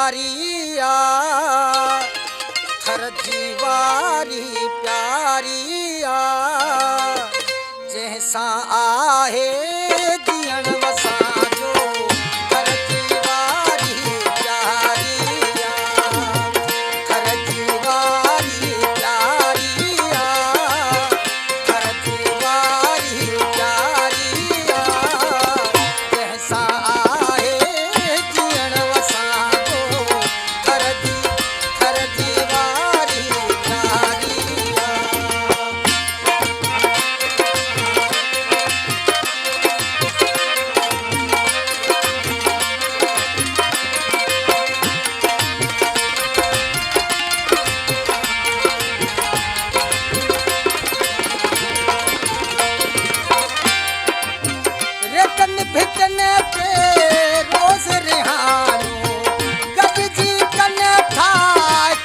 प्यारिया थर जीवारी प्यारिया जैसा आहे जियण वसाजो थर जीवारी प्यारिया थर जीवारी प्यारिया थर जीवारी प्यारिया जैसा आहे जियण वसाजो थर जीवारी प्यारिया। रेतन भितने पे रोज रिहानो कभी जी कने था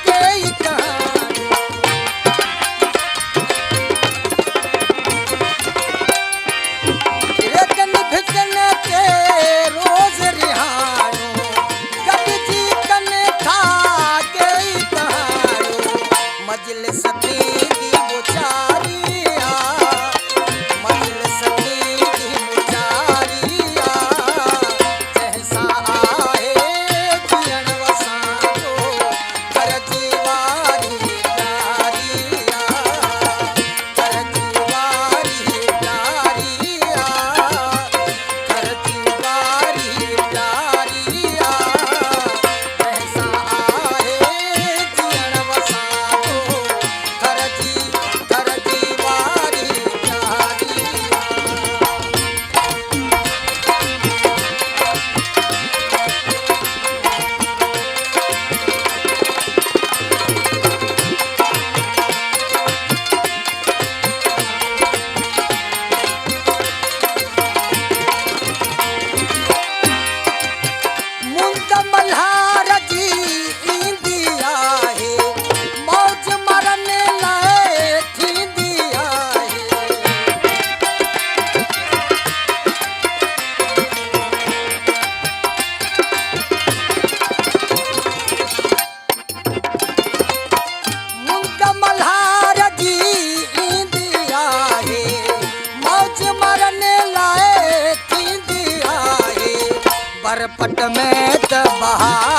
के ही कहानी रेतन भितने पे रोज रिहानो कभी जी कने था के ही कहानी मजलिस थी दी बुचारिया मजलिस थी दी बुचारिया जैसा आहे जियण वसाजो थर जीवारी प्यारिया थर जीवारी प्यारिया थर जीवारी प्यारिया जैसा आहे जियण वसाजो थर जीवारी प्यारिया। मुंद मल्हार जी ईंदी आहे मौज मरण लाइ थींदी आहे मुंद मल्हार जी ईंदी आहे मौज मरण लाइ थींदी आहे बरपट में त बहार